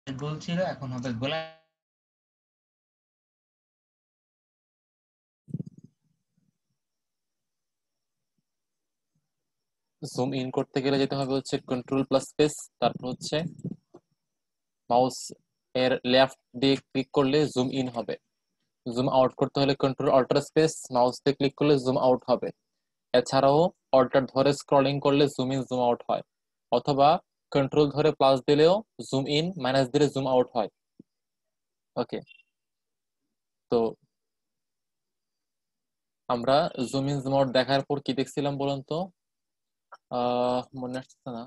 গোল ছিল, এখন হবে গোলা। জুম ইন করতে গেলে যেতে হবে হচ্ছে কন্ট্রোল প্লাস স্পেস, তারপর হচ্ছে মাউস এর লেফট দিয়ে ক্লিক করলে জুম ইন হবে। জুম আউট করতে হলে কন্ট্রোল অল্টার স্পেস, মাউস দিয়ে ক্লিক করলে জুম আউট হবে। এছাড়াও অল্টার ধরে স্ক্রলিং করলে জুম ইন জুম আউট হয়, অথবা কন্ট্রোল ধরে প্লাস দিলেও জুম ইন, মাইনাস দিলে জুম আউট হয়। ওকে, তো আমরা জুম ইন জুম আউট দেখার পর কি দেখছিলাম বলুন তো? মনে আসছে না।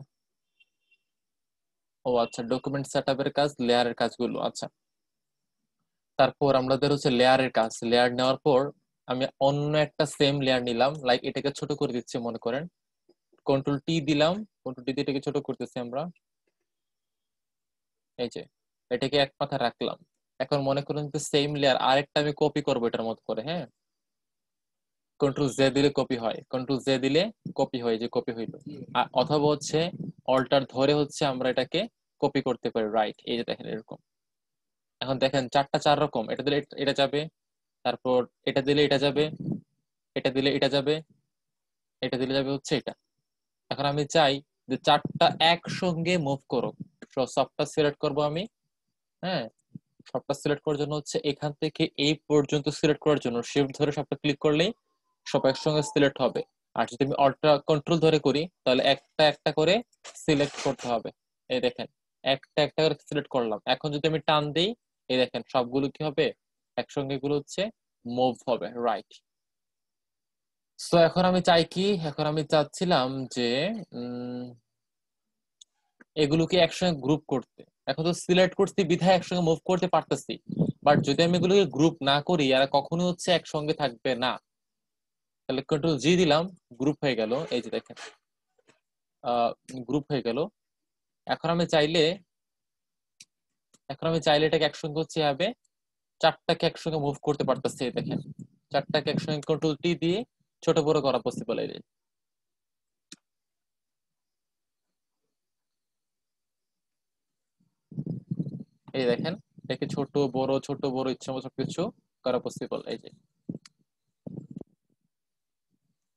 ও আচ্ছা, ডকুমেন্ট সেটআপের কাজ, লেয়ারের কাজগুলো। আচ্ছা, তারপর আমাদের হচ্ছে লেয়ারের কাজ। লেয়ার নেওয়ার পর আমি অন্য একটা সেম লেয়ার নিলাম, লাইক এটাকে ছোট করে দিচ্ছি মনে করেন। কন্ট্রোল টি দিলাম, কন্ট্রোল টি দিয়ে এটাকে ছোট করতেছি আমরা। এই যে এটাকে এক মাথা রাখলাম। এখন মনে করেন যে সেম লেয়ার আরেকটা আমি কপি করবো এটার মতো করে, হ্যাঁ। কন্ট্রোল জে দিলে কপি হয়, কন্ট্রোল জে দিলে কপি হয়, যে কপি হইলো। অথবা হচ্ছে অল্টার ধরে হচ্ছে আমরা এটাকে কপি করতে পারি, রাইট। এই যে দেখেন এরকম। এখন দেখেন চারটা চার রকম, এটা দিলে এটা যাবে, তারপর এটা দিলে এটা যাবে, এটা দিলে এটা যাবে, এটা দিলে যাবে হচ্ছে এটা। এখন আমি চাই যে চারটা একসঙ্গে মুভ করো। সবটা সিলেক্ট করব আমি, হ্যাঁ। সবটা সিলেক্ট করার জন্য হচ্ছে এখান থেকে এই পর্যন্ত সিলেক্ট করার জন্য শিফট ধরে সবটা ক্লিক করলেই সব একসঙ্গে সিলেক্ট হবে। আর যদি আমি অল্টার কন্ট্রোল ধরে করি তাহলে একটা একটা করে সিলেক্ট করতে হবে। এই দেখেন একটা একটা করে সিলেক্ট করলাম। এখন যদি আমি টান দিই, এই দেখেন সবগুলো কি হবে, একসঙ্গে এগুলো হচ্ছে মুভ হবে, রাইট। সো এখন আমি চাই কি, এখন আমি চাচ্ছিলাম যে উম এগুলোকে একসঙ্গে গ্রুপ করতে। এখন তো সিলেক্ট করতে বিধায় একসঙ্গে মুভ করতে পারতেছি, বাট যদি আমি এগুলোকে গ্রুপ না করি আর কখনো হচ্ছে একসঙ্গে থাকবে না। তাহলে কন্ট্রোল জি দিলাম, গ্রুপ হয়ে গেল, এই যে দেখেন গ্রুপ হয়ে গেল। এখন আমি চাইলে, এখন আমি চাইলে এটাকে একসঙ্গে হচ্ছে হবে চারটাকে একসঙ্গে মুভ করতে পারতেছি। এই দেখেন চারটাকে একসঙ্গে কন্ট্রোল টি দিয়ে ছোট বড় করা পসিবল। এই দেখেন এটাকে ছোট বড় ইচ্ছা মতো সবকিছু করা পসিবল। এই যে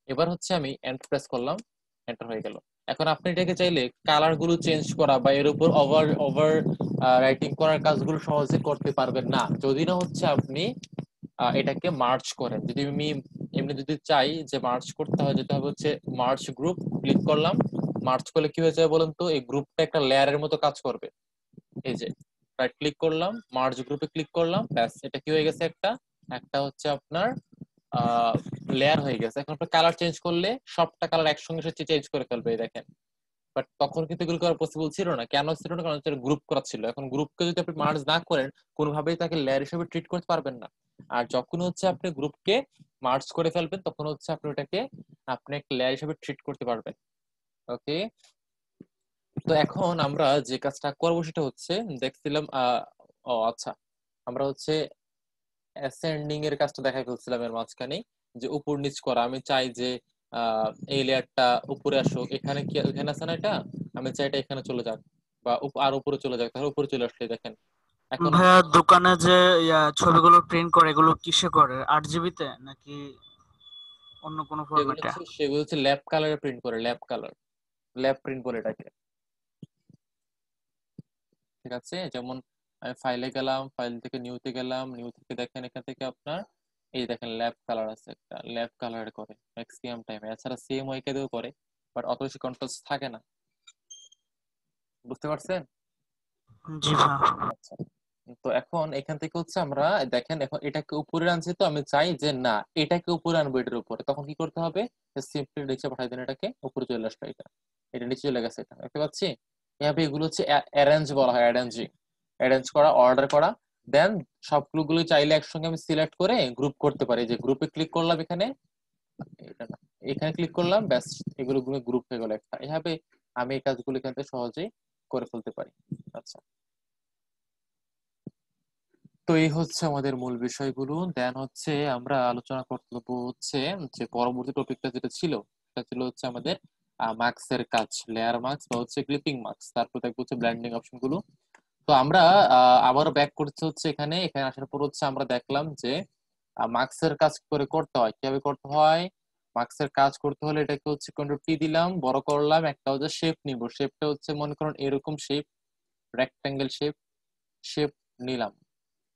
এবার হচ্ছে আমি এন্টার প্রেস করলাম, এন্টার হয়ে গেল। এখন আপনি এটাকে চাইলে কালার গুলো চেঞ্জ করা বা এর উপর ওভার ওভার রাইটিং করার কাজগুলো সহজে করতে পারবেন না, যদি না হচ্ছে আপনি এটাকে মার্চ করেন। যদি আমি এমনি যদি চাই যে মার্চ করতে হয়, যেটা হবে হচ্ছে মার্চ গ্রুপ, ক্লিক করলাম। মার্চ করলে কি হয়ে যাবে বলুন তো? এই গ্রুপটা একটা লেয়ারের মতো কাজ করবে। এই যে রাইট ক্লিক করলাম, মার্জ গ্রুপে ক্লিক করলাম, ব্যাস এটা কি হয়ে গেছে, একটা একটা হচ্ছে আপনার লেয়ার হয়ে গেছে। এখন আপনার কালার চেঞ্জ করলে সবটা কালার একসঙ্গে সাথে চেঞ্জ করে ফেলবে, এই দেখেন। বাট তখন কিন্তু এগুলো করা পসিবল ছিল না। কেন ছিল না? কারণ গ্রুপ করা ছিল। এখন গ্রুপকে যদি আপনি মার্জ না করেন, কোনোভাবেই তাকে লেয়ার হিসেবে ট্রিট করতে পারবেন না। আর যখন হচ্ছে আপনি গ্রুপকে মার্জ করে ফেলবেন, তখন হচ্ছে আপনি ওটাকে আপনি একটা লেয়ার হিসেবে ট্রিট করতে পারবেন। ওকে, তো এখন আমরা যে কাজটা করবো সেটা হচ্ছে দেখছিলাম ও আচ্ছা, আমরা হচ্ছে অ্যাসেন্ডিং এর কাজটা দেখাই ফেলছিলাম এর মাঝখানে, যে উপর নিচ করা। আমি চাই যে এই লেয়ারটা উপরে আসুক, এখানে কি এখানে আছে না এটা, আমি চাই এটা এখানে চলে যাক, বা আর উপরে চলে যাক। তাহলে উপরে চলে আসলে দেখেন এখন। ভাইয়া দোকানে যে ছবিগুলো প্রিন্ট করে এগুলো কিসে করে, 8 GB তে নাকি অন্য কোনো ফরম্যাটে? সেগুলো হচ্ছে ল্যাব কালারে প্রিন্ট করে, ল্যাব কালার, ল্যাব প্রিন্ট বলে এটাকে। ঠিক আছে, যেমন আমি ফাইলে গেলাম, ফাইল থেকে নিউতে গেলাম, নিউ থেকে দেখেন এখান থেকে আপনার এই দেখেন ল্যাব কালার আছে, একটা ল্যাব কালার করে ম্যাক্সিমাম টাইমে। এছাড়া সেম ওয়াইকে দিয়েও করে, বাট অত বেশি কন্ট্রাস্ট থাকে না। বুঝতে পারছেন? জি ভাইয়া। আচ্ছা, তো এখন এখান থেকে হচ্ছে আমরা দেখেন এখন এটাকে উপরে আনছি, তো আমি চাই যে না এটাকে উপরে আনবো এটার উপরে। তখন কি করতে হবে? সিম্পলি নিচে পাঠাই দেন, এটাকে উপরে চলে আসলো, এটা এটা নিচে চলে গেছে, এটা দেখতে পাচ্ছি। এভাবে এগুলো হচ্ছে অ্যারেঞ্জ বলা হয়, অ্যারেঞ্জিং, অ্যারেঞ্জ করা, অর্ডার করা। দেন সবগুলো চাইলে একসঙ্গে আমি সিলেক্ট করে গ্রুপ করতে পারি। যে গ্রুপে ক্লিক করলাম এখানে, এটা না, এখানে ক্লিক করলাম, ব্যাস এগুলো গ্রুপ হয়ে গেল একটা। এভাবে আমি এই কাজগুলো এখান থেকে সহজেই করে ফেলতে পারি। আচ্ছা, তো এই হচ্ছে আমাদের মূল বিষয়গুলো। দেন হচ্ছে আমরা আলোচনা করতে হচ্ছে যে পরবর্তী টপিকটা যেটা ছিল, সেটা ছিল হচ্ছে আমাদের মার্কস এর কাজ, লেয়ার মার্কস বা হচ্ছে ক্লিপিং মার্কস। তারপর দেখবো হচ্ছে ব্ল্যান্ডিং অপশন গুলো। তো আমরা আবারও ব্যাক করতে হচ্ছে এখানে এখানে আসার পর হচ্ছে আমরা দেখলাম যে মার্কসের কাজ কি করে করতে হয়, কিভাবে করতে হয়। মার্কসের কাজ করতে হলে এটাকে হচ্ছে কন্ট্রোল টি দিলাম, বড় করলাম, একটা হচ্ছে শেপ নিব, শেপটা হচ্ছে মনে করুন এরকম শেপ, রেক্টাঙ্গেল শেপ, শেপ নিলাম।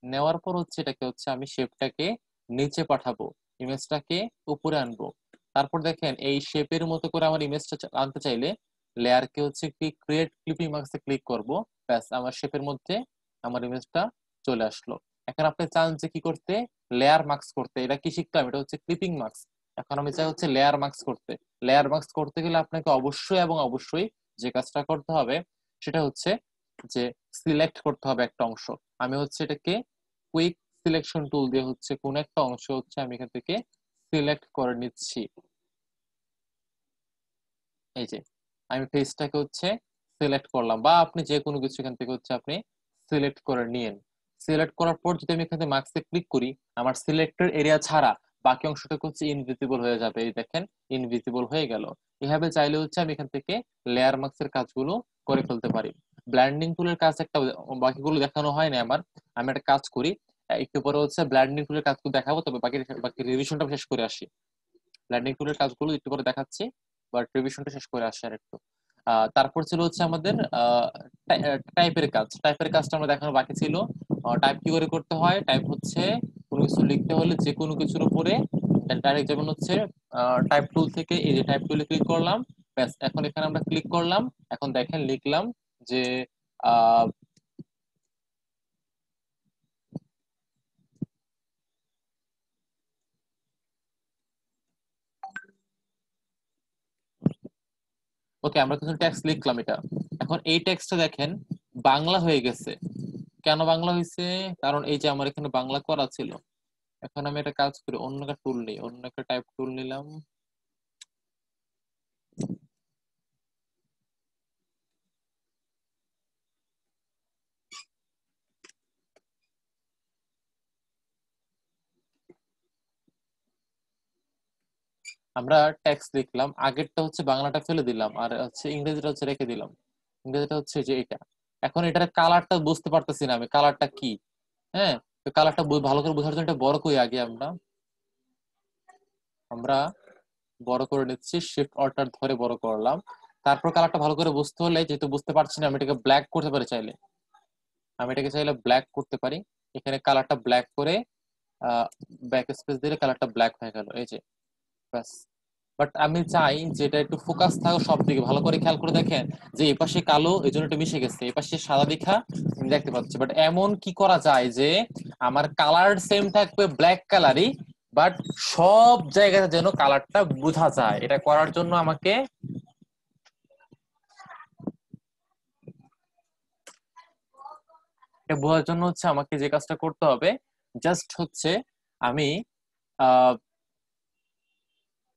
নেওয়ার পর হচ্ছে এটাকে হচ্ছে আমি শেপটাকে নিচে পাঠাবো, ইমেজটাকে উপরে আনবো। তারপর দেখেন এই শেপের মতো করে আমার ইমেজটা আনতে চাইলে লেয়ারকে হচ্ছে কি ক্রিয়েট ক্লিপিং মার্কসে ক্লিক করব, ব্যাস আমার শেপের মধ্যে আমার ইমেজটা চলে আসলো। এখন আপনি চান যে কি করতে, লেয়ার মার্কস করতে, এটা কি শিখলাম, এটা হচ্ছে ক্লিপিং মার্কস। এখন আমি চাই হচ্ছে লেয়ার মার্কস করতে। লেয়ার মার্কস করতে গেলে আপনাকে অবশ্যই এবং অবশ্যই যে কাজটা করতে হবে সেটা হচ্ছে যে সিলেক্ট করতে হবে একটা অংশ। আমি হচ্ছে এটাকে কুইক সিলেকশন টুল দিয়ে হচ্ছে কোন একটা অংশ হচ্ছে আমি এখান থেকে সিলেক্ট করে নিচ্ছি। এই যে আমি ফেসটাকে হচ্ছে সিলেক্ট করলাম, বা আপনি যে কোনো কিছু এখান থেকে হচ্ছে আপনি সিলেক্ট করে নিয়েন। সিলেক্ট করার পর যদি আমি এখান থেকে মার্কসে ক্লিক করি, আমার সিলেক্টেড এরিয়া ছাড়া বাকি অংশটা হচ্ছে ইনভিজিবল হয়ে যাবে। এই দেখেন ইনভিজিবল হয়ে গেল। এভাবে চাইলে হচ্ছে আমি এখান থেকে লেয়ার মার্কসের কাজগুলো করে ফেলতে পারি। ব্ল্যান্ডিং টুলের কাজ একটা, বাকিগুলো দেখানো হয় না আমার। আমি একটা কাজ করি, একটু পরে হচ্ছে ব্ল্যান্ডিং টুলের কাজগুলো দেখাবো, তবে বাকি বাকি রিভিশনটা শেষ করে আসি। ব্ল্যান্ডিং টুলের কাজগুলো একটু পরে দেখাচ্ছি, বাট রিভিশনটা শেষ করে আসি আর একটু। তারপর ছিল হচ্ছে আমাদের টাইপের কাজ। টাইপের কাজটা আমরা দেখানো বাকি ছিল। টাইপ কি করে করতে হয়, টাইপ হচ্ছে কোনো কিছু লিখতে হলে যে কোনো কিছুর উপরে ডাইরেক্ট, যেমন হচ্ছে টাইপ টুল থেকে এই যে টাইপ টুলে ক্লিক করলাম, ব্যাস এখন এখানে আমরা ক্লিক করলাম। এখন দেখেন লিখলাম যে ওকে, আমরা কিছু টেক্সট লিখলাম এটা। এখন এই টেক্সটটা দেখেন বাংলা হয়ে গেছে। কেন বাংলা হয়েছে, কারণ এই যে আমার এখানে বাংলা করা ছিল। এখন আমি একটা কাজ করি, অন্য একটা টুল নিই, অন্য একটা টাইপ টুল নিলাম। আমরা টেক্সট লিখলাম, আগেরটা হচ্ছে বাংলাটা ফেলে দিলাম আর হচ্ছে ইংরেজিটা হচ্ছে রেখে দিলাম। ইংরেজিটা হচ্ছে যে এটা। এখন এটার কালারটা বুঝতে পারতেছি না আমি, কালারটা কি। হ্যাঁ, তো কালারটা ভালো করে বোঝার জন্য এটা বড় করি আগে আমরা আমরা বড় করে নিচ্ছি, শিফট অল্টার ধরে বড় করলাম। তারপর কালারটা ভালো করে বুঝতে হলে, যেহেতু বুঝতে পারছি না, আমি এটাকে ব্ল্যাক করতে পারি চাইলে। আমি এটাকে চাইলে ব্ল্যাক করতে পারি। এখানে কালারটা ব্ল্যাক করে ব্যাক স্পেস দিলে কালারটা ব্ল্যাক হয়ে গেল, এই যে, ব্যাস। বাট আমি চাই যে এটা একটু ফোকাস থাকো সব দিকে, ভালো করে খেয়াল করে দেখেন যে এই পাশে কালো এই জন্য একটু মিশে গেছে, এই পাশে সাদা দেখা আমি দেখতে পাচ্ছি। বাট এমন কি করা যায় যে আমার কালার সেম থাকবে, ব্ল্যাক কালারই, বাট সব জায়গায় যেন কালারটা বোঝা যায়। এটা করার জন্য আমাকে এটা বোঝার জন্য হচ্ছে আমাকে যে কাজটা করতে হবে, জাস্ট হচ্ছে আমি আহ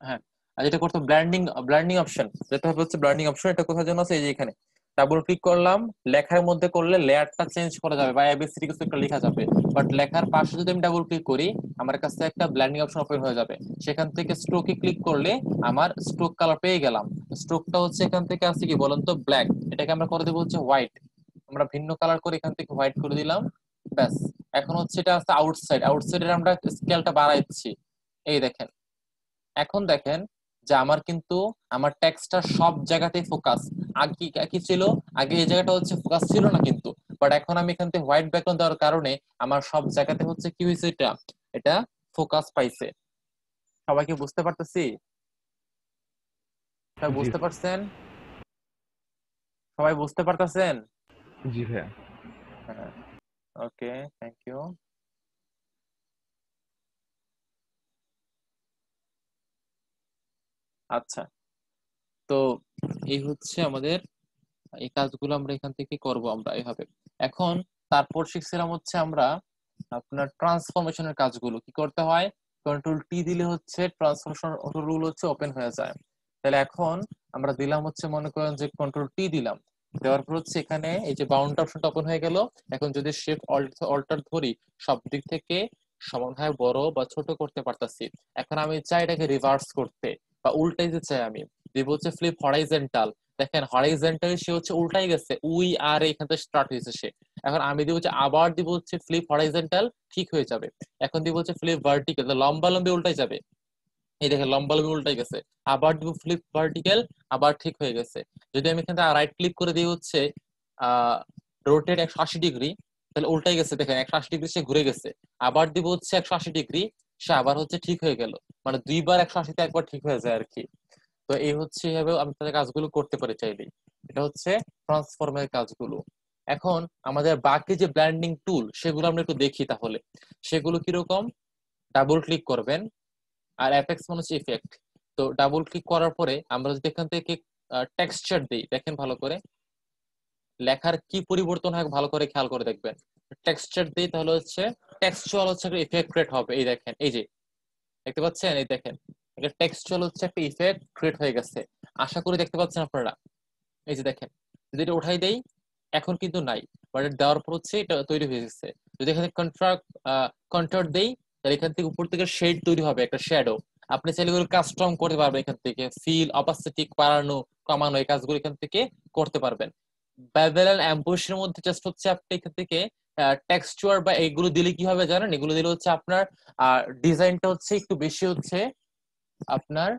হ্যাঁ, আর যেটা করতে ব্র্যান্ডিং, ব্র্যান্ডিং অপশন যেটা হবে হচ্ছে ব্র্যান্ডিং অপশন। এটা কোথায় জন্য আছে, এই যে এখানে ডাবল ক্লিক করলাম। লেখার মধ্যে করলে লেয়ারটা চেঞ্জ করা যাবে বা এবিসিডি কিছু একটা লেখা যাবে, বাট লেখার পাশে যদি আমি ডাবল ক্লিক করি আমার কাছে একটা ব্ল্যান্ডিং অপশন ওপেন হয়ে যাবে। সেখান থেকে স্ট্রোকে ক্লিক করলে আমার স্ট্রোক কালার পেয়ে গেলাম। স্ট্রোকটা হচ্ছে এখান থেকে আছে কি বলেন তো, ব্ল্যাক। এটাকে আমরা করে দেবো হচ্ছে হোয়াইট। আমরা ভিন্ন কালার করে এখান থেকে হোয়াইট করে দিলাম, ব্যাস। এখন হচ্ছে এটা আছে আউটসাইড, আউটসাইডের আমরা স্কেলটা বাড়াইছি, এই দেখেন। এখন দেখেন যে আমার কিন্তু আমার টেক্সটটা সব জায়গাতেই ফোকাস। আগে কি ছিল, আগে এই জায়গাটা হচ্ছে ফোকাস ছিল না কিন্তু, বাট এখন আমি এখান থেকে হোয়াইট ব্যাকগ্রাউন্ড দেওয়ার কারণে আমার সব জায়গাতে হচ্ছে কি হয়েছে, এটা এটা ফোকাস পাইছে। সবাইকে বুঝতে পারতেছি? সবাই জি বুঝতে পারছেন? সবাই বুঝতে পারতেছেন? জি ভাইয়া। হ্যাঁ, ওকে, থ্যাংক ইউ। আচ্ছা, তো এই হচ্ছে আমাদের, এই কাজগুলো আমরা এখান থেকে করব আমরা এভাবে। এখন তারপর শিখছিলাম হচ্ছে আমরা আপনার ট্রান্সফরমেশনের কাজগুলো কি করতে হয়। কন্ট্রোল টি দিলে হচ্ছে ট্রান্সফরমেশন রুল হচ্ছে ওপেন হয়ে যায়। তাহলে এখন আমরা দিলাম হচ্ছে, মনে করেন যে কন্ট্রোল টি দিলাম, দেওয়ার পর হচ্ছে এখানে এই যে বাউন্ড অপশনটা ওপেন হয়ে গেল। এখন যদি শিফট অল্টার ধরি সব দিক থেকে সমানভাবে বড় বা ছোট করতে পারতাছি। এখন আমি চাই এটাকে রিভার্স করতে বা উল্টাইতে চাই, আমি দিব হচ্ছে ফ্লিপ হরাইজন্টাল। দেখেন হরাইজন্টাল সে হচ্ছে উল্টাই গেছে, উই আর এখান থেকে স্টার্ট হয়েছে সে। এখন আমি দিব হচ্ছে, আবার দিব হচ্ছে ফ্লিপ হরাইজন্টাল, ঠিক হয়ে যাবে। এখন দিব হচ্ছে ফ্লিপ ভার্টিক্যাল, লম্বা লম্বি উল্টাই যাবে। এই দেখেন লম্বা লম্বি উল্টাই গেছে। আবার দিব ফ্লিপ ভার্টিক্যাল, আবার ঠিক হয়ে গেছে। যদি আমি এখান থেকে রাইট ক্লিক করে দিই হচ্ছে রোটেট 180 ডিগ্রি, তাহলে উল্টাই গেছে, দেখেন 180 ডিগ্রি সে ঘুরে গেছে। আবার দিব হচ্ছে 180 ডিগ্রি, সে আবার হচ্ছে ঠিক হয়ে গেল। মানে দুইবার 180-তে একবার ঠিক হয়ে যায় আর কি। তো এই হচ্ছে এইভাবে আমি তাদের কাজগুলো করতে পারি চাইলেই। এটা হচ্ছে ট্রান্সফর্মের কাজগুলো। এখন আমাদের বাকি যে ব্ল্যান্ডিং টুল সেগুলো আমরা একটু দেখি তাহলে। সেগুলো কিরকম, ডাবল ক্লিক করবেন, আর অ্যাপেক্স মানে হচ্ছে ইফেক্ট। তো ডাবল ক্লিক করার পরে আমরা যদি এখান থেকে টেক্সচার দিই, দেখেন ভালো করে লেখার কি পরিবর্তন হয় ভালো করে খেয়াল করে দেখবেন। টেক্সচার দিই তাহলে হচ্ছে টেক্সচুয়াল হচ্ছে একটা ইফেক্ট ক্রিয়েট হবে। এই দেখেন, এই যে দেখতে পাচ্ছেন, এই দেখেন এটা টেক্সচুয়াল হচ্ছে একটা ইফেক্ট ক্রিয়েট হয়ে গেছে। আশা করি দেখতে পাচ্ছেন আপনারা। এই যে দেখেন, যদি এটা উঠাই দেই এখন কিন্তু নাই, বাট এটা দেওয়ার পর হচ্ছে এটা তৈরি হয়ে গেছে। যদি এখানে কন্ট্রাক্ট দেই, তাহলে এখান থেকে উপর থেকে শেড তৈরি হবে, একটা শ্যাডো। আপনি চাইলে এগুলো কাস্টম করতে পারবেন এখান থেকে, ফিল অপাসিটি বাড়ানো কমানো এই কাজগুলো এখান থেকে করতে পারবেন। বেভেল এন্ড অ্যাম্বুশের মধ্যে জাস্ট হচ্ছে আপনি এখান থেকে টেক্সচার বা এগুলো দিলে কি হবে জানেন, এগুলো দিলে হচ্ছে আপনার ডিজাইনটা হচ্ছে একটু বেশি হচ্ছে আপনার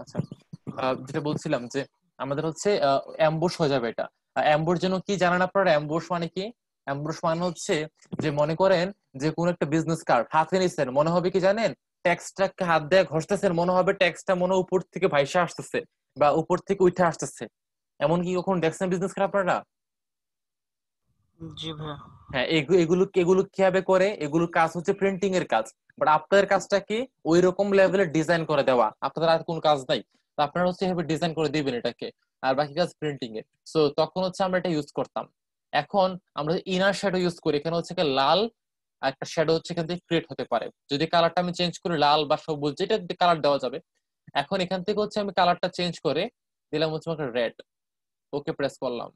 আচ্ছা, যেটা বলছিলাম যে আমাদের হচ্ছে অ্যাম্বুশ হয়ে যাবে এটা। অ্যাম্বুশ যেন কি জানেন আপনারা, অ্যাম্বুশ মানে কি? অ্যাম্বুশ মানে হচ্ছে যে মনে করেন যে কোন একটা বিজনেস কার্ড হাতে নিছেন, মনে হবে কি জানেন, ট্যাক্সটাকে হাত দিয়ে ঘষতেছেন, মনে হবে ট্যাক্সটা মনে উপর থেকে ভাইসা আসতেছে বা উপর থেকে উঠে আসতেছে। এমন কি কখন দেখছেন বিজনেস কার্ড আপনারা? জি ভাইয়া। হ্যাঁ, এগুলো এগুলো কিভাবে করে, এগুলোর কাজ হচ্ছে প্রিন্টিং এর কাজ। বাট আপনাদের কাজটা কি, ওই রকম লেভেলের ডিজাইন করে দেওয়া, আপনাদের আর কোনো কাজ নাই। তো আপনারা হচ্ছে এভাবে ডিজাইন করে দিবেন এটাকে, আর বাকি কাজ প্রিন্টিং এর। সো তখন হচ্ছে আমরা এটা ইউজ করতাম। এখন আমরা ইনার শ্যাডো ইউজ করি, এখানে হচ্ছে কি লাল একটা শ্যাডো হচ্ছে এখান থেকে ক্রিয়েট হতে পারে। যদি কালারটা আমি চেঞ্জ করি লাল বা সবুজ, যেটা কালার দেওয়া যাবে। এখন এখান থেকে হচ্ছে আমি কালারটা চেঞ্জ করে দিলাম হচ্ছে রেড। ওকে প্রেস করলাম,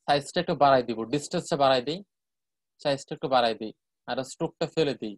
সাইজটা একটু বাড়াই দিব, ডিস্টেন্সটা বাড়াই দিই, সাইজটা একটু বাড়াই দিই, আর স্ট্রোকটা ফেলে দিই।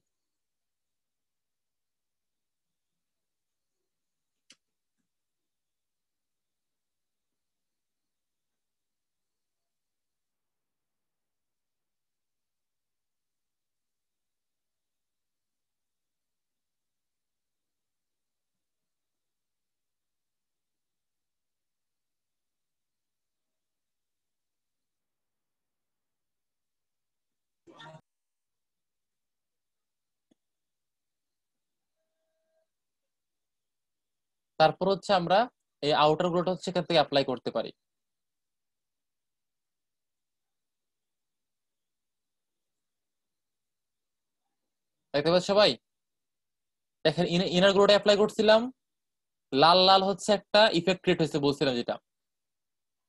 তারপর হচ্ছে আমরা এই আউটার গুলোটা হচ্ছে এখান থেকে অ্যাপ্লাই করতে পারি। দেখতে পাচ্ছ সবাই? দেখেন ইনার গুলোটা অ্যাপ্লাই করছিলাম, লাল লাল হচ্ছে একটা ইফেক্ট ক্রিয়েট হয়েছে বলছিলাম যেটা।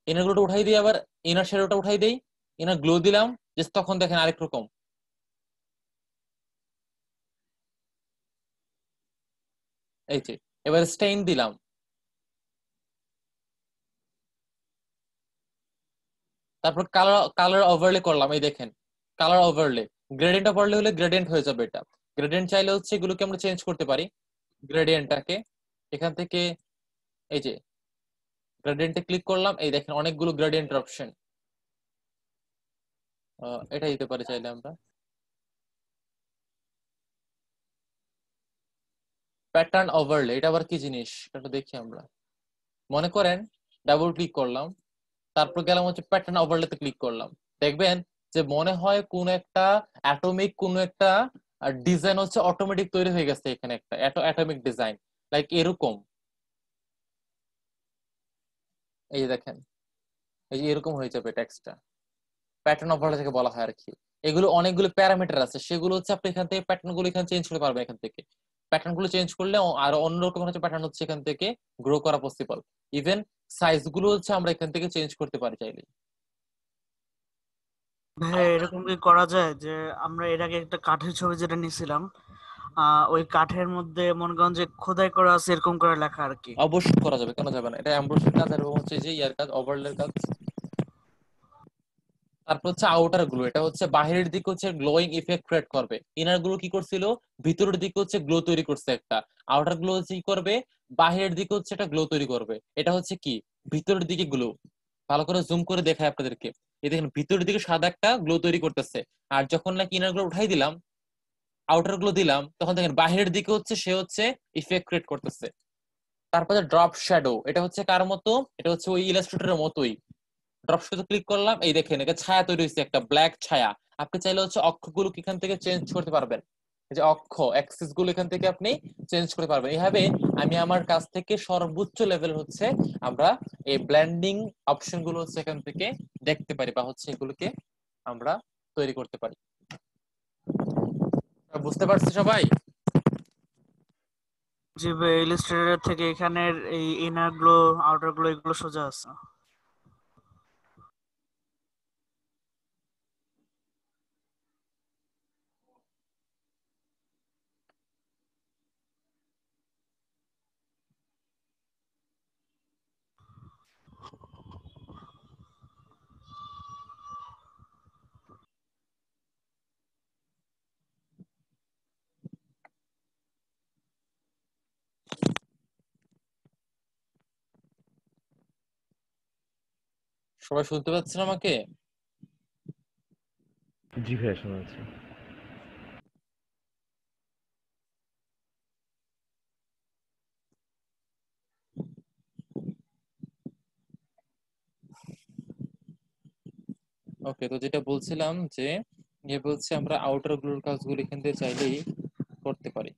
ইনার গুলোটা উঠাই দিই, আবার ইনার শ্যাডোটা উঠাই দেই, ইনার গ্লো দিলাম, জাস্ট তখন দেখেন আরেক রকম। এই যে এবার স্টেইন দিলাম, তারপর কালার কালার ওভারলে করলাম, এই দেখেন কালার ওভারলে। গ্রেডিয়েন্ট ওভারলে হলে গ্রেডিয়েন্ট হয়ে যাবে এটা। গ্রেডিয়েন্ট চাইলে হচ্ছে এগুলোকে আমরা চেঞ্জ করতে পারি। গ্রেডিয়েন্টটাকে এখান থেকে এই যে গ্রেডিয়েন্টে ক্লিক করলাম, এই দেখেন অনেকগুলো গ্রেডিয়েন্ট অপশন। এটা দিতে পারি চাইলে আমরা। প্যাটার্ন ওভারলে, এটা আবার কি জিনিস এটা দেখি আমরা। মনে করেন ডাবল ক্লিক করলাম, তারপর গেলাম হচ্ছে প্যাটার্ন ওভারলেতে ক্লিক করলাম। দেখবেন যে মনে হয় কোন একটা অ্যাটমিক কোন একটা ডিজাইন হচ্ছে অটোমেটিক তৈরি হয়ে গেছে এখানে, একটা অ্যাটমিক ডিজাইন লাইক এরকম। এই যে দেখেন, এই যে এরকম হয়ে যাবে টেক্সটটা। প্যাটার্ন ওভারলে থেকে বলা হয় আর কি। এগুলো অনেকগুলো প্যারামিটার আছে, সেগুলো হচ্ছে আপনি এখান থেকে প্যাটার্ন গুলো এখানে চেঞ্জ করতে পারবেন। এখান থেকে প্যাটার্ন গুলো চেঞ্জ করলে আর অন্যরকম হচ্ছে প্যাটার্ন হচ্ছে এখান থেকে গ্রো করা পসিবল। ইভেন সাইজ গুলো হচ্ছে আমরা এখান থেকে চেঞ্জ করতে পারি চাইলে। ভাই এরকম কি করা যায় যে আমরা এর আগে একটা কাঠের ছবি যেটা নিয়েছিলাম, ওই কাঠের মধ্যে মনে করেন যে খোদাই করা আছে এরকম করে লেখা আর কি? অবশ্যই করা যাবে, কেন যাবে না, এটা এমব্রয়ডারির কাজ আর হচ্ছে যে ইয়ার কাজ, ওভারলের কাজ। তারপর হচ্ছে আউটার গ্লো, এটা হচ্ছে বাহিরের দিকে হচ্ছে গ্লোয়িং ইফেক্ট ক্রিয়েট করবে। ইনার গ্লো কি করছিল, ভিতরের দিকে হচ্ছে গ্লো তৈরি করছে একটা। আউটার গ্লো হচ্ছে কি করবে, বাহিরের দিকে হচ্ছে একটা গ্লো তৈরি করবে। এটা হচ্ছে কি, ভিতরের দিকে গ্লো। ভালো করে জুম করে দেখায় আপনাদেরকে, এই দেখেন ভিতরের দিকে সাদা একটা গ্লো তৈরি করতেছে। আর যখন নাকি ইনার গ্লো উঠাই দিলাম, আউটার গ্লো দিলাম, তখন দেখেন বাহিরের দিকে হচ্ছে সে হচ্ছে ইফেক্ট ক্রিয়েট করতেছে। তারপরে ড্রপ শ্যাডো, এটা হচ্ছে কার মতো, এটা হচ্ছে ওই ইলাস্ট্রেটরের মতোই। ড্রপ শ্যাডো ক্লিক করলাম, এই দেখেন একটা ছায়া তৈরি হয়েছে, একটা ব্ল্যাক ছায়া। আপনি চাইলে হচ্ছে অক্ষগুলো এখান থেকে চেঞ্জ করতে পারবেন, এই যে অক্ষ অ্যাক্সিস গুলো এখান থেকে আপনি চেঞ্জ করতে পারবেন। এইভাবে আমি আমার কাছ থেকে সর্বোচ্চ লেভেল হচ্ছে আমরা এই ব্লেন্ডিং অপশন গুলো হচ্ছে এখান থেকে দেখতে পারি, বা হচ্ছে এগুলোকে আমরা তৈরি করতে পারি। বুঝতে পারছি সবাই? যে ইলাস্ট্রেটর থেকে এখানের এই ইনার গ্লো আউটার গ্লো এগুলো সোজা আছে। সবাই শুনতে পাচ্ছেন আমাকে? জি ভাইয়া, শোনা যাচ্ছে। ওকে, তো যেটা বলছিলাম যে বলছে আমরা আউটার গ্লোর কাজগুলো এখান থেকে চাইলেই করতে পারি।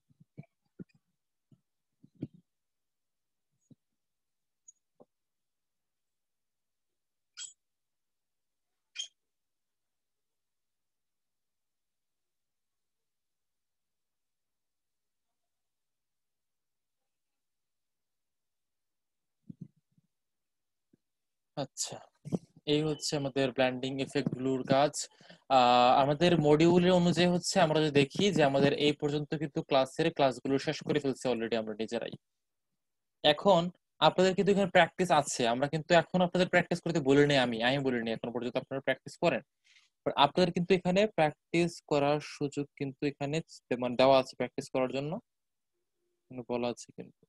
আচ্ছা, এই হচ্ছে আমাদের ব্ল্যান্ডিং ইফেক্ট গুলোর কাজ। আমাদের মডিউলের অনুযায়ী হচ্ছে আমরা যদি দেখি যে আমাদের এই পর্যন্ত কিন্তু ক্লাসগুলো শেষ করে ফেলছে অলরেডি আমরা নিজেরাই। এখন আপনাদের কিন্তু এখানে প্র্যাকটিস আছে, আমরা কিন্তু এখন আপনাদের প্র্যাকটিস করতে বলিনি, আমি বলিনি এখন পর্যন্ত, আপনারা প্র্যাকটিস করেন। But আপনাদের কিন্তু এখানে প্র্যাকটিস করার সুযোগ কিন্তু এখানে মানে দেওয়া আছে, প্র্যাকটিস করার জন্য বলা আছে কিন্তু।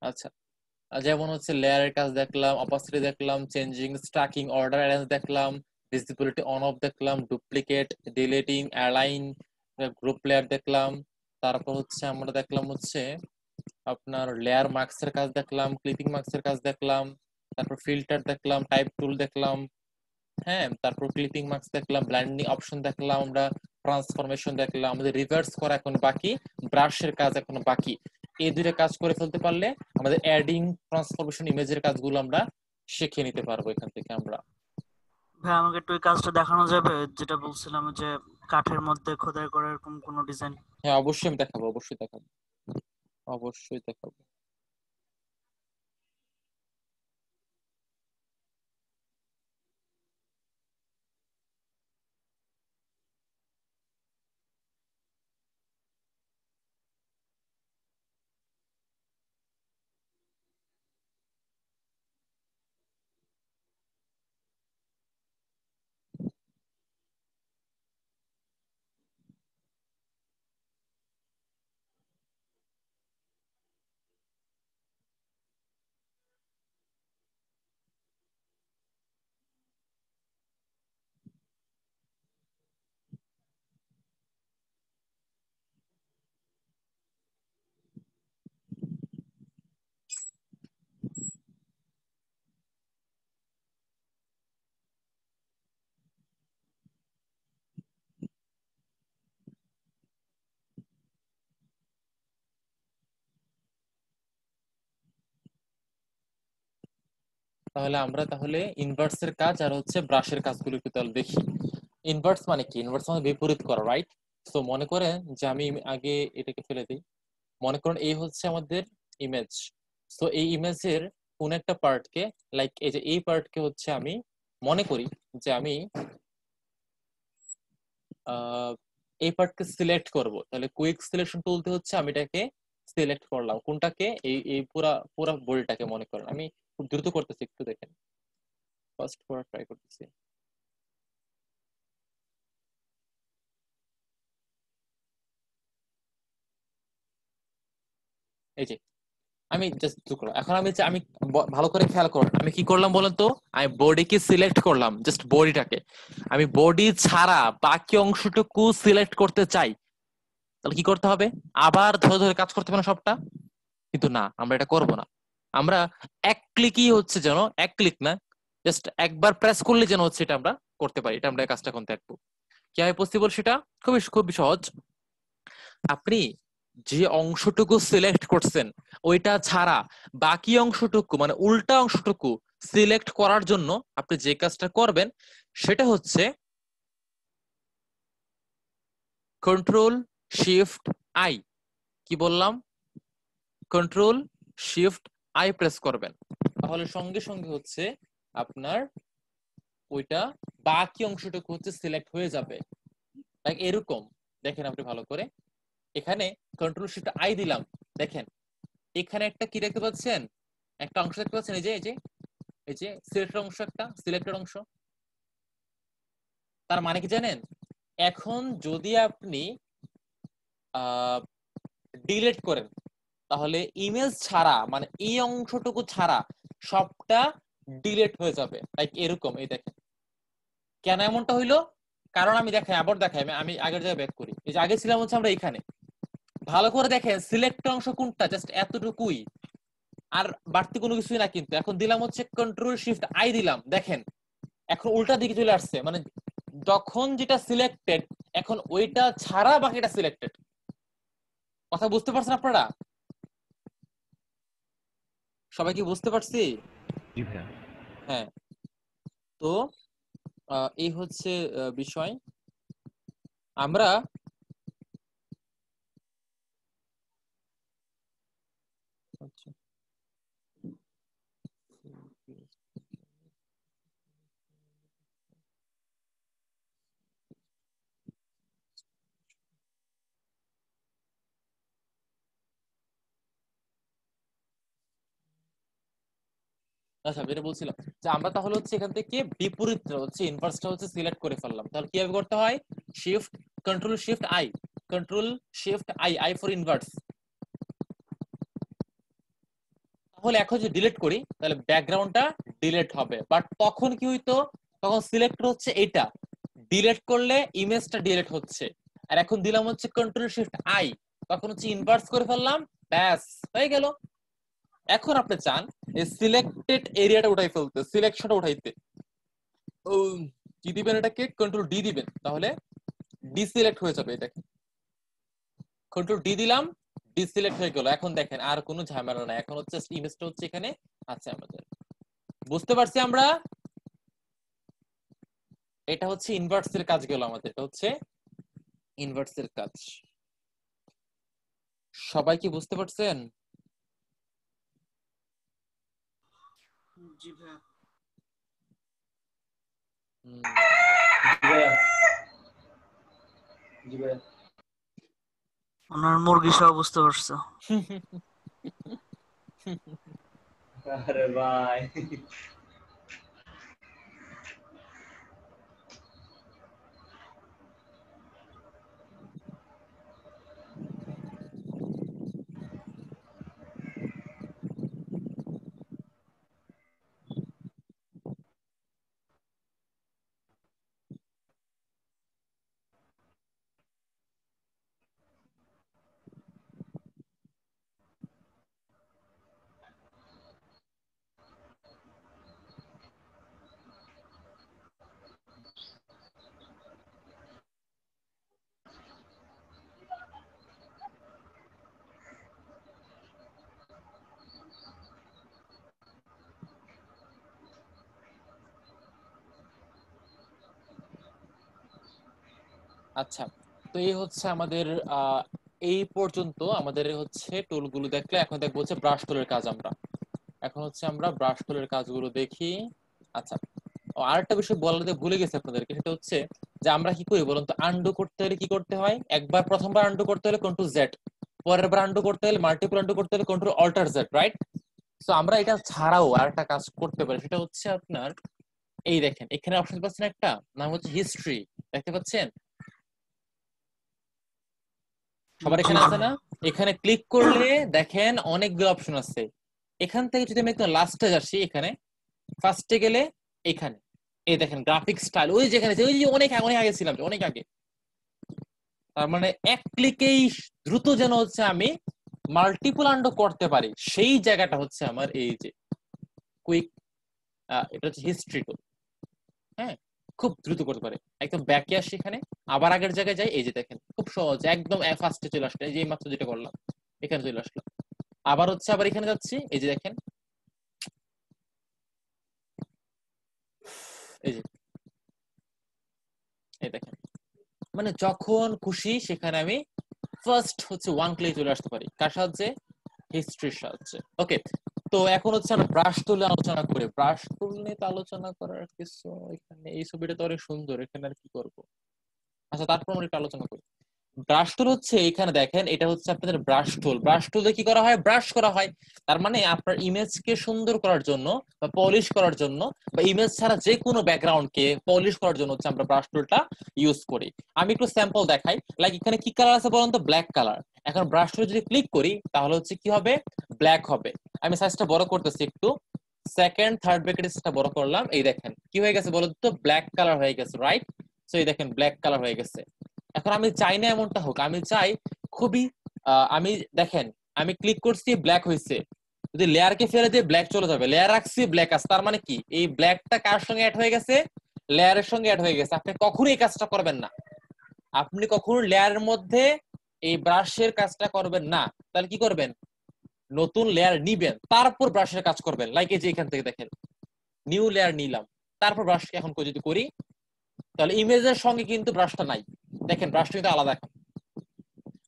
আচ্ছা, যেমন হচ্ছে লেয়ারের কাজ দেখলাম, অপাসিটি দেখলাম, চেঞ্জিং স্ট্যাকিং অর্ডার অ্যারেঞ্জ দেখলাম, ভিজিবিলিটি অন অফ দেখলাম, duplicate, deleting, align, group layer দেখলাম। তারপর হচ্ছে আমরা দেখলাম হচ্ছে আপনার লেয়ার মার্কসের কাজ দেখলাম, ক্লিপিং মার্কসের কাজ দেখলাম, তারপর ফিল্টার দেখলাম, টাইপ টুল দেখলাম, হ্যাঁ, তারপর ক্লিপিং মার্কস দেখলাম, ব্ল্যান্ডিং অপশন দেখলাম, আমরা ট্রান্সফরমেশন দেখলাম, আমাদের রিভার্স করা এখন বাকি, ব্রাশের কাজ এখন বাকি। এই দুইটা কাজ করে ফেলতে পারলে আমাদের অ্যাডিং, ট্রান্সফরমেশন, ইমেজের কাজগুলো আমরা শিখে নিতে পারবো এখান থেকে আমরা। ভাই আমাকে একটু ওই কাজটা দেখানো যাবে যেটা বলছিলাম, যে কাঠের মধ্যে খোদাই করা এরকম কোনো ডিজাইন? হ্যাঁ, অবশ্যই আমি দেখাবো, অবশ্যই দেখাবো, অবশ্যই দেখাবো। তাহলে ইনভার্সের কাজ আর হচ্ছে ব্রাশের কাজগুলো একটু তাহলে দেখি। ইনভার্স মানে কি? ইনভার্স মানে বিপরীত করা, রাইট? তো মনে করেন যে আমি আগে এটাকে ফেলে দিই। মনে করেন এই হচ্ছে আমাদের ইমেজ। তো এই ইমেজের কোন একটা পার্টকে, লাইক এই যে এই পার্টকে হচ্ছে আমি মনে করি যে আমি এই পার্টকে সিলেক্ট করব, তাহলে কুইক সিলেকশন টুলতে হচ্ছে আমি এটাকে সিলেক্ট করলাম। কোনটাকে? এই এই পুরা পুরা বডিটাকে মনে করেন। আমি খুব দ্রুত করতেছি, একটু দেখেন, ফার্স্ট করা ট্রাই করতেছি। এই যে আমি জাস্ট করলাম। এখন আমি ভালো করে খেয়াল করুন, আমি কি করলাম বলেন তো? আমি বডিকে সিলেক্ট করলাম, জাস্ট বডিটাকে। আমি বডি ছাড়া বাকি অংশটুকু সিলেক্ট করতে চাই, তাহলে কি করতে হবে? আবার ধরে ধরে কাজ করতে হবে না সবটা? কিন্তু না, আমরা এটা করব না। আমরা এক ক্লিকই হচ্ছে যেন, এক ক্লিক না, জাস্ট একবার প্রেস করলে যেন হচ্ছে এটা আমরা করতে পারি। এটা আমরা এই কাজটা এখন দেখবো কিভাবে পসিবল। সেটা খুবই খুবই সহজ। আপনি যে অংশটুকু সিলেক্ট করছেন ওইটা ছাড়া বাকি অংশটুকু, মানে উল্টা অংশটুকু সিলেক্ট করার জন্য আপনি যে কাজটা করবেন সেটা হচ্ছে কন্ট্রোল শিফট আই। কি বললাম? কন্ট্রোল শিফট আই প্রেস করবেন, তাহলে সঙ্গে সঙ্গে হচ্ছে আপনার ওইটা বাকি অংশটুকু হচ্ছে সিলেক্ট হয়ে যাবে। লাইক এরকম দেখেন আপনি ভালো করে, এখানে কন্ট্রোল শিফট আই দিলাম, দেখেন এখানে একটা কি দেখতে পাচ্ছেন? একটা অংশ দেখতে পাচ্ছেন, এই যে এই যে এই যে সিলেক্টেড অংশ, একটা সিলেক্টেড অংশ। তার মানে কি জানেন? এখন যদি আপনি ডিলিট করেন তাহলে ইমেজ ছাড়া, মানে এই অংশটুকু ছাড়া সবটা ডিলিট হয়ে যাবে। লাইক এরকম, এই দেখেন। কেন এমনটা হইলো? কারণ আমি দেখাই, আবার দেখাই, আমি আগের জায়গায় ব্যাক করি। এই যে আগে ছিলাম হচ্ছে আমরা এখানে, ভালো করে দেখেন সিলেক্ট অংশ কোনটা, জাস্ট এতটুকুই, আর বাড়তি কোনো কিছুই না। কিন্তু এখন দিলাম হচ্ছে কন্ট্রোল শিফট আই দিলাম, দেখেন এখন উল্টা দিকে চলে আসছে, মানে যখন যেটা সিলেক্টেড এখন ওইটা ছাড়া বাকিটা সিলেক্টেড। কথা বুঝতে পারছেন আপনারা? সবাই কি বুঝতে পারছি? জি ভাইয়া। হ্যাঁ। তো এই হচ্ছে বিষয়। আমরা আচ্ছা আচ্ছা, যেটা বলছিলাম যে আমরা তাহলে হচ্ছে এখান থেকে বিপরীতটা হচ্ছে ইনভার্সটা হচ্ছে সিলেক্ট করে ফেললাম। তাহলে কিভাবে করতে হয়? Shift control shift I, control shift I, I for inverse. তাহলে এখন যদি ডিলিট করি তাহলে ব্যাকগ্রাউন্ডটা ডিলিট হবে, বাট তখন কি হইতো? তখন সিলেক্ট হচ্ছে এইটা, ডিলিট করলে ইমেজটা ডিলিট হচ্ছে। আর এখন দিলাম হচ্ছে কন্ট্রোল শিফট আই, তখন হচ্ছে ইনভার্স করে ফেললাম, ব্যাস হয়ে গেল। এখন আপনি চান এই সিলেক্টেড এরিয়াটা উঠাই ফেলতে, সিলেকশনটা উঠাইতে, কি দিবেন? এটাকে কন্ট্রোল ডি দিবেন, তাহলে ডিসিলেক্ট হয়ে যাবে। দেখেন কন্ট্রোল ডি দিলাম, ডিসিলেক্ট হয়ে গেল। এখন দেখেন আর কোনো ঝামেলা নাই, এখন হচ্ছে ইমেজটা হচ্ছে এখানে আছে আমাদের। বুঝতে পারছি আমরা? এটা হচ্ছে ইনভার্সের কাজ গেল আমাদের, এটা হচ্ছে ইনভার্সের কাজ। সবাই কি বুঝতে পারছেন? জি ভাইয়া। হুম। জি ভাইয়া। ওনার মুরগি সহ বুঝতে পারছো। আরে ভাই। আচ্ছা, তো এই হচ্ছে আমাদের এই পর্যন্ত আমাদের হচ্ছে টুলগুলো দেখলে। এখন দেখবো হচ্ছে ব্রাশ টুলের কাজ আমরা। এখন হচ্ছে আমরা ব্রাশ টুলের কাজগুলো দেখি। আচ্ছা, আরেকটা বিষয় বলতে ভুলে গেছি আপনাদেরকে, সেটা হচ্ছে যে আমরা কি করি বলুন তো, আন্ডু করতে হলে কি করতে হয়? প্রথমবার আন্ডু করতে হলে কন্ট্রোল জেড, পরের বার আন্ডু করতে হলে, মাল্টিপল আন্ডু করতে হলে control alt Z, right? So আমরা এটা ছাড়াও আরেকটা কাজ করতে পারি, সেটা হচ্ছে আপনার এই দেখেন এখানে অপশন পাচ্ছেন একটা, নাম হচ্ছে হিস্ট্রি, দেখতে পাচ্ছেন? সবার জি এখানে জি আছে না? এখানে ক্লিক করলে দেখেন অনেকগুলো অপশন আছে। এখান থেকে যদি আমি একদম লাস্টে যাচ্ছি, এখানে ফার্স্টে গেলে এখানে এই দেখেন গ্রাফিক স্টাইল, ওই যেখানে ওই যে অনেক অনেক আগে ছিলাম, অনেক আগে। তার মানে এক ক্লিকেই দ্রুত যেন হচ্ছে আমি মাল্টিপল আন্ডু করতে পারি, সেই জায়গাটা হচ্ছে আমার এই যে কুইক, এটা হচ্ছে হিস্ট্রি টুল। হ্যাঁ, খুব দ্রুত করতে পারে। একদম ব্যাকে আসি, এখানে আবার আগের জায়গায় যাই, এই যে দেখেন খুব সহজ, একদম ফার্স্টে চলে আসলো, এই যে মাত্র যেটা করলাম এখানে চলে আসলো। আবার হচ্ছে আবার এখানে যাচ্ছি, এই যে দেখেন, এই যে এই দেখেন, মানে যখন খুশি সেখানে আমি ফার্স্ট হচ্ছে ওয়ান ক্লিক চলে আসতে পারি। কার সাহায্যে? হিস্ট্রির সাহায্যে। ওকে, তো এখন হচ্ছে আমরা ব্রাশ টুল আলোচনা করি। ব্রাশ টুল নিয়ে তো আলোচনা করার কিছু, এখানে এই ছবিটা তো অনেক সুন্দর, এখানে আর কি করবো। আচ্ছা, তারপর আমরা একটু আলোচনা করি। ব্রাশ টুল হচ্ছে এখানে দেখেন, এটা হচ্ছে আপনাদের ব্রাশ টুল। ব্রাশ টুলে কি করা হয়? ব্রাশ করা হয়। তার মানে আপনার ইমেজকে সুন্দর করার জন্য বা পলিশ করার জন্য, বা ইমেজ ছাড়া যে কোনো ব্যাকগ্রাউন্ডকে পলিশ করার জন্য হচ্ছে আমরা ব্রাশ টুলটা ইউজ করি। আমি একটু স্যাম্পল দেখাই। লাইক এখানে কি কালার আছে বলুন তো? Black colour. এখন ব্রাশ টুলে যদি ক্লিক করি তাহলে হচ্ছে কি হবে? ব্ল্যাক হবে। আমি সাইজটা বড় করতেছি একটু, সেকেন্ড থার্ড ব্র্যাকেট সাইজটা বড় করলাম, এই দেখেন কি হয়ে গেছে বলুন তো? ব্ল্যাক কালার হয়ে গেছে, রাইট? সো এই দেখেন ব্ল্যাক কালার হয়ে গেছে। এখন আমি চাই না এমনটা হোক, আমি চাই খুবই আমি দেখেন আমি ক্লিক করছি, ব্ল্যাক হয়েছে। যদি লেয়ারকে ফেলে দিয়ে ব্ল্যাক চলে যাবে, লেয়ার রাখছি ব্ল্যাক আছে, তার মানে কি এই ব্ল্যাকটা কার সঙ্গে অ্যাড হয়ে গেছে? লেয়ারের সঙ্গে অ্যাড হয়ে গেছে। আপনি কখনো এই কাজটা করবেন না, আপনি কখনো লেয়ারের মধ্যে এই ব্রাশের কাজটা করবেন না। তাহলে কি করবেন? নতুন লেয়ার নিবেন, তারপর ব্রাশের কাজ করবেন। লাইক এই যে এখান থেকে দেখেন নিউ লেয়ার নিলাম, তারপর ব্রাশ এখন যদি করি, তাহলে ইমেজের সঙ্গে কিন্তু ব্রাশটা নাই। দেখেন ব্রাশটা কিন্তু আলাদা।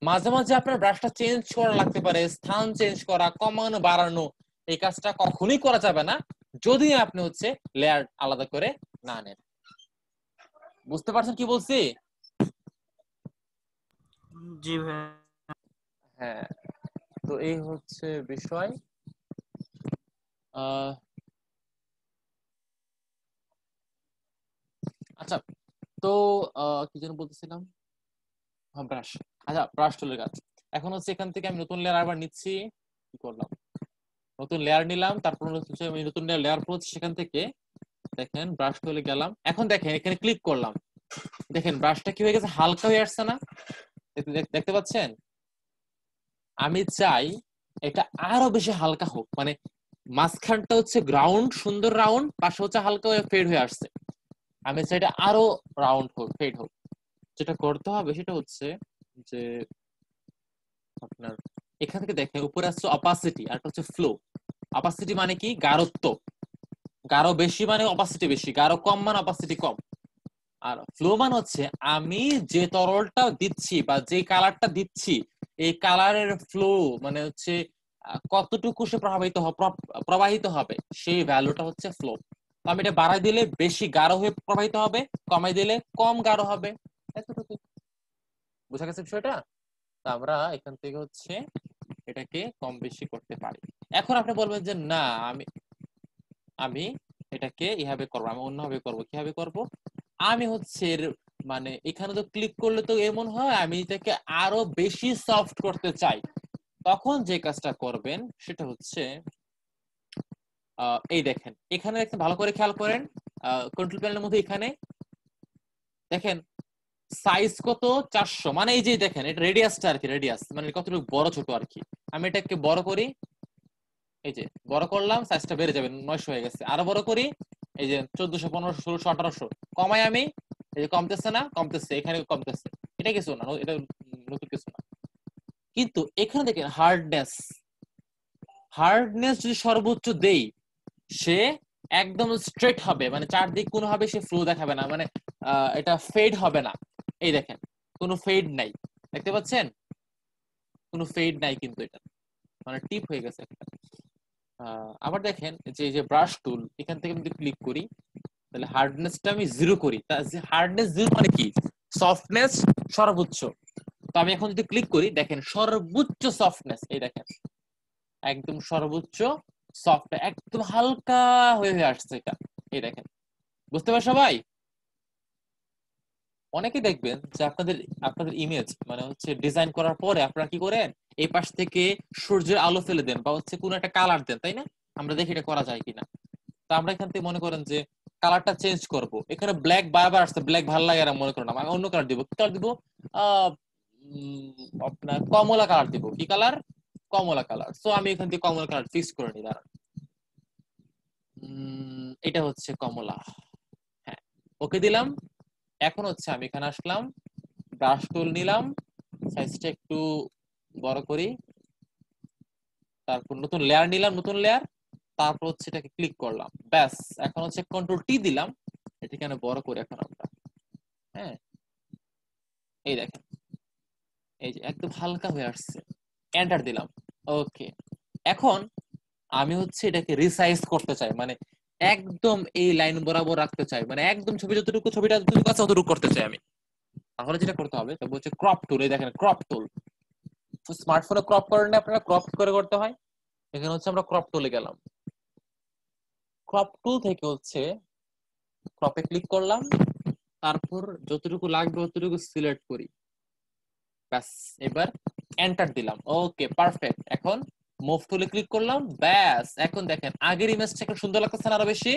মাঝে মাঝে আপনার ব্রাশটা চেঞ্জ করা লাগতে পারে, স্থান চেঞ্জ করা, কমানো বাড়ানো, এই কাজটা কখনোই করা যাবে না যদি আপনি হচ্ছে লেয়ার আলাদা করে না নেন। বুঝতে পারছেন কি বলছি? জি ভাই। হ্যাঁ, তো এই হচ্ছে বিষয়। আহ আচ্ছা, তো কি যেন বলতেছিলাম, ব্রাশ। আচ্ছা, ব্রাশ টুলের কাজ। এখন হচ্ছে এখান থেকে আমি নতুন লেয়ার আবার নিচ্ছি, কি করলাম, নতুন লেয়ার নিলাম, তারপর হচ্ছে আমি নতুন লেয়ার পড়ছি, সেখান থেকে দেখেন ব্রাশ টুলে গেলাম। এখন দেখেন এখানে ক্লিক করলাম, দেখেন ব্রাশটা কি হয়ে গেছে? হালকা হয়ে আসছে না? দেখতে পাচ্ছেন? আমি চাই এটা আরো বেশি হালকা হোক, মানে মাঝখানটা হচ্ছে গ্রাউন্ড, সুন্দর রাউন্ড, পাশে হচ্ছে হালকা হয়ে ফেড হয়ে আসছে। আমি চাই এটা আরো রাউন্ড হোক, ফেড হোক। যেটা করতে হবে সেটা হচ্ছে যে আপনার এখান থেকে দেখেন উপরে আসছে অপাসিটি, আর হচ্ছে ফ্লো। অপাসিটি মানে কি? গাঢ়ত্ব। গাঢ় বেশি মানে অপাসিটি বেশি, গাঢ় কম মানে অপাসিটি কম। আর ফ্লো মানে হচ্ছে আমি যে তরলটা দিচ্ছি বা যে কালারটা দিচ্ছি, এই কালারের ফ্লো মানে হচ্ছে কতটুকু সে প্রবাহিত হবে, সেই ভ্যালুটা হচ্ছে ফ্লো। আমি এটা বাড়াই দিলে বেশি গাঢ় হয়ে প্রবাহিত হবে, কমাই দিলে কম গাঢ় হবে, এতটুকু। বুঝা গেছে বিষয়টা? তা আমরা এখান থেকে হচ্ছে এটাকে কম বেশি করতে পারি। এখন আপনি বলবেন যে না, আমি আমি এটাকে এভাবে করবো, আমি অন্যভাবে করবো। কিভাবে করব? আমি হচ্ছে মানে এখানে তো ক্লিক করলে তো এমন হয় আমি এটাকে আরো বেশি সফট করতে চাই। তখন যে কাজটা করবেন সেটা হচ্ছে এই দেখেন এখানে দেখেন, ভালো করে খেয়াল করেন, কন্ট্রোল প্যানেলের মধ্যে এখানে দেখেন সাইজ কত? 400। মানে এই যে দেখেন এটা রেডিয়াসটা আর কি, রেডিয়াস মানে কতটুকু বড় ছোট আর কি। আমি এটাকে বড় করি, এই যে বড় করলাম, সাইজটা বেড়ে যাবে, 900 হয়ে গেছে। আরো বড় করি, এই যে 1400 1500 1600 1800। কমাই আমি, এই যে কমতেছে না? কমতেছে, এখানে কমতেছে। এটা কিছু না, এটা নতুন কিছু না। কিন্তু এখানে দেখেন হার্ডনেস, হার্ডনেস যদি সর্বোচ্চ দেই, সে একদম স্ট্রেট হবে, মানে চারদিক কোনোভাবে সে ফ্লো দেখাবে না, মানে এটা ফেড হবে না। এই দেখেন কোনো ফেড নাই, দেখতে পাচ্ছেন? কোনো ফেড নাই কিন্তু, এটা মানে টিপ হয়ে গেছে একটা। আবার দেখেন যে এই যে ব্রাশ টুল, এখান থেকে যদি ক্লিক করি তাহলে হার্ডনেসটা আমি 0 করি। হার্ডনেস 0 মানে কি? সফটনেস সর্বোচ্চ। তো আমি এখন যদি ক্লিক করি, দেখেন সর্বোচ্চ সফটনেস, এই দেখেন একদম সর্বোচ্চ সফট, একদম হালকা হয়ে হয়ে আসছে এটা, এই দেখেন। বুঝতে পারছো সবাই? অনেকে দেখবেন যে আপনাদের আপনাদের ইমেজ মানে হচ্ছে ডিজাইন করার পরে আপনারা কি করেন, এই পাশ থেকে সূর্যের আলো ফেলে দেন বা হচ্ছে কোনো একটা কালার দেন, তাই না? আমরা দেখি এটা করা যায় কিনা। তো আমরা এখান থেকে মনে করেন যে কালারটা চেঞ্জ করব, এখানে ব্ল্যাক বারবার আসছে, ব্ল্যাক ভালো লাগে না, মনে করেন আমি অন্য কালার দিব। কি কালার দিব? আহ আপনার কমলা কালার দিব। কি কালার? কমলা কালার। সো আমি এখান থেকে কমলা কালার ফিক্স করে নিই, দাঁড়ান। এটা হচ্ছে কমলা, হ্যাঁ, ওকে দিলাম। এখন হচ্ছে আমি এখানে আসলাম, ব্রাশ টুল নিলাম, সাইজটা একটু বড় করি, তারপর নতুন লেয়ার নিলাম, নতুন লেয়ার, তারপর হচ্ছে এটাকে ক্লিক করলাম, ব্যাস। এখন হচ্ছে কন্ট্রোল টি দিলাম, এটাকে আমি বড় করি এখন আমরা, হ্যাঁ, এই দেখেন এই যে একদম হালকা হয়ে আসছে, এন্টার দিলাম, ওকে। এখন আমি হচ্ছে এটাকে রিসাইজ করতে চাই, মানে একদম এই লাইন বরাবর রাখতে চাই, মানে একদম ছবিটা যতটুকু আছে ততটুকু করতে চাই আমি। তাহলে যেটা করতে হবে তবে হচ্ছে ক্রপ টুল, এই দেখেন ক্রপ টুল। স্মার্টফোনে ক্রপ করেন না আপনারা? ক্রপ করে করতে হয়। এখানে হচ্ছে আমরা ক্রপ টুলে গেলাম, ক্রপ টুল থেকে হচ্ছে ক্রপে ক্লিক করলাম, তারপর যতটুকু লাগবে ততটুকু সিলেক্ট করি, ব্যাস। এবার এন্টার দিলাম, ওকে পারফেক্ট। এখন মুভ টুলে ক্লিক করলাম, ব্যাস। এখন দেখেন আগের ইমেজটা একটু সুন্দর লাগতেছে না আরো বেশি?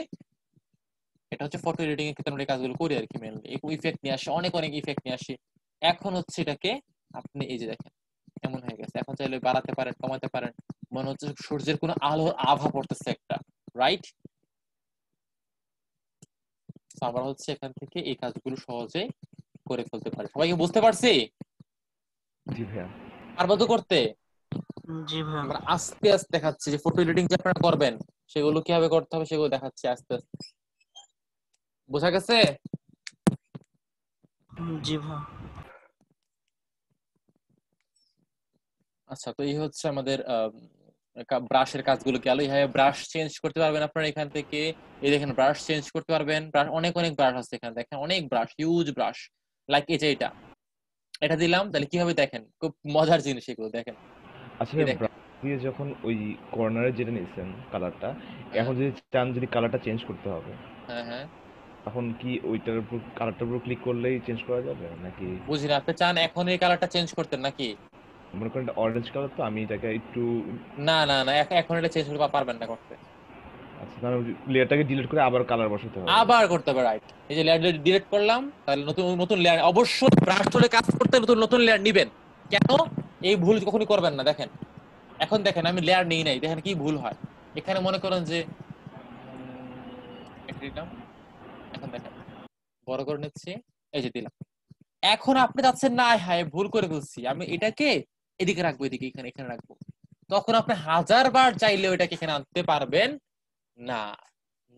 এটা হচ্ছে ফটো এডিটিং এর ক্ষেত্রে আমরা এই কাজগুলো করি আর কি, মেনলি ইফেক্ট নিয়ে আসি, অনেক অনেক ইফেক্ট নিয়ে আসি। এখন হচ্ছে এটাকে আপনি এই যে দেখেন এমন হয়ে গেছে। এখন চাইলে বাড়াতে পারেন, কমাতে পারেন, মনে হচ্ছে সূর্যের কোনো আলোর আভা পড়তেছে একটা, রাইট? আমরা হচ্ছে এখান থেকে এই কাজগুলো সহজে করে ফেলতে পারি। সবাইকে বুঝতে পারছি? জি ভাইয়া। পারবো তো করতে? জি ভাইয়া। আমরা আস্তে আস্তে দেখাচ্ছি যে ফটো এডিটিং যে আপনারা করবেন সেগুলো কিভাবে করতে হবে, সেগুলো দেখাচ্ছি আস্তে আস্তে। বোঝা গেছে? জি ভাইয়া। আচ্ছা, তো এই হচ্ছে আমাদের ব্রাশের কাজগুলো গেল। এইভাবে ব্রাশ চেঞ্জ করতে পারবেন আপনারা এখান থেকে। এই দেখেন ব্রাশ চেঞ্জ করতে পারবেন, ব্রাশ অনেক অনেক ব্রাশ আছে এখানে, দেখেন অনেক ব্রাশ, হিউজ ব্রাশ। লাইক এই যে এটা দিলাম, তাহলে কি হবে দেখেন, খুব মজার জিনিস এগুলো, দেখেন আচ্ছা এই ভাইয়া, দেখেন। ব্রাশ দিয়ে যখন ওই কর্নারে যেটা নিয়েছেন কালারটা, হ্যাঁ এখন যদি চান যদি কালারটা চেঞ্জ করতে হবে, হ্যাঁ হ্যাঁ, তখন কি ওইটার উপর কালারটার উপর ক্লিক করলেই চেঞ্জ করা যাবে নাকি? বুঝি না, আপনি চান এখন এই কালারটা চেঞ্জ করতেন নাকি? মনে করেন এটা অরেঞ্জ কালার, তো আমি এটাকে একটু, না না না, এখন এটা চেঞ্জ করতে পারবেন না করতে। আচ্ছা তাহলে লেয়ারটাকে ডিলিট করে আবার কালার বসাতে হবে। আবার করতে হবে, রাইট। এই যে লেয়ার ডিলিট করলাম, তাহলে নতুন নতুন লেয়ার, অবশ্যই ব্রাশ টুলে কাজ করতে নতুন নতুন লেয়ার নিবেন। কেন? এই ভুল কখনই করবেন না। দেখেন এখন দেখেন আমি লেয়ার নেই নাই, দেখেন কি ভুল হয়। এখানে মনে করেন যে এটা দিলাম, এখন দেখেন বড় করে নিচ্ছি, এই যে দিলাম। এখন আপনি যাচ্ছেন না, হায় ভুল করে ফেলছি, আমি এটাকে এদিকে রাখবো, এদিকে এখানে এখানে রাখবো, তখন আপনি 1000 বার চাইলেও এটাকে এখানে আনতে পারবেন না।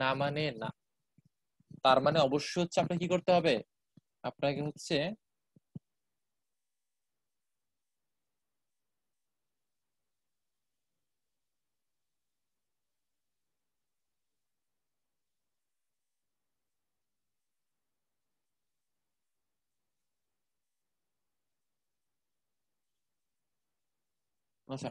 না মানে না। তার মানে অবশ্যই হচ্ছে আপনাকে কি করতে হবে, আপনাকে হচ্ছে আচ্ছা,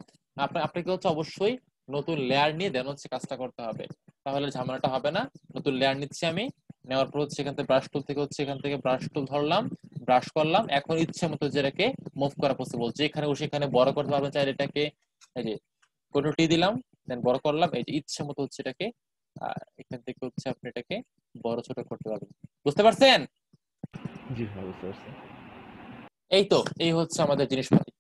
আপনাকে হচ্ছে অবশ্যই নতুন লেয়ার নিয়ে দেন হচ্ছে কাজটা করতে হবে, তাহলে ঝামেলাটা হবে না। নতুন লেয়ার নিচ্ছি আমি, নেওয়ার পর হচ্ছে এখান থেকে ব্রাশ টুল থেকে হচ্ছে এখান থেকে ব্রাশ টুল ধরলাম, ব্রাশ করলাম। এখন ইচ্ছে মতো যেটাকে মুভ করা পসিবল, যেখানে বসে এখানে বড় করতে পারবেন চাইলে এটাকে, এই যে কন্ট্রোল টি দিলাম, দেন বড় করলাম, এই যে ইচ্ছে মতো হচ্ছে এটাকে এখান থেকে হচ্ছে আপনি এটাকে বড় ছোট করতে পারবেন। বুঝতে পারছেন? জি ভাই, বুঝতে পারছি। এই তো, এই হচ্ছে আমাদের জিনিসপাতি।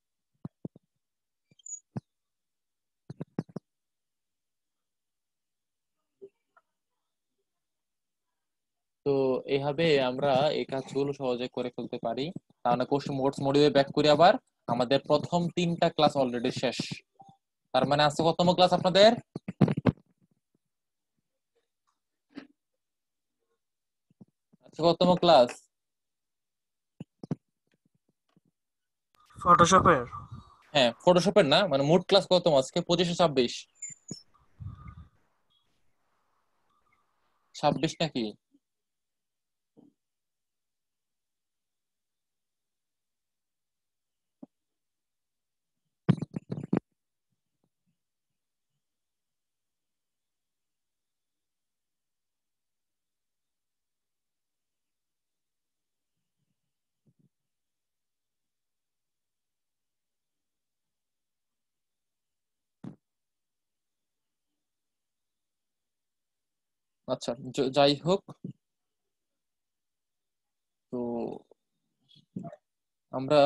তো এইভাবে আমরা এই কাজগুলো সহজে করে ফেলতে পারি। তাহলে কোর্স মডিউলে ব্যাক করি আবার। আমাদের প্রথম 3টা ক্লাস অলরেডি শেষ, তার মানে আজকে কততম ক্লাস আপনাদের? আজকে কততম ক্লাস? ফটোশপের হ্যাঁ ফটোশপের না, মানে মোট ক্লাস কততম আজকে? 25 26? 26 নাকি? আচ্ছা, যাই হোক, তো আমরা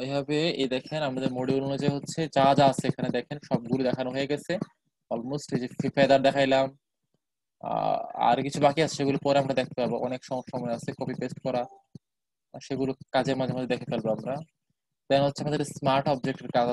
এভাবে এই দেখেন আমাদের মডিউল অনুযায়ী হচ্ছে যা যা আছে এখানে দেখেন সবগুলো দেখানো হয়ে গেছে অলমোস্ট। এই যে ফেদার দেখাইলাম, আর কিছু বাকি আছে সেগুলো পরে আমরা দেখতে পাবো, অনেক সময় আছে কপি পেস্ট করা, সেগুলো কাজে মাঝে মাঝে দেখে ফেলবো আমরা। দেন হচ্ছে আমাদের স্মার্ট অবজেক্টের কাজ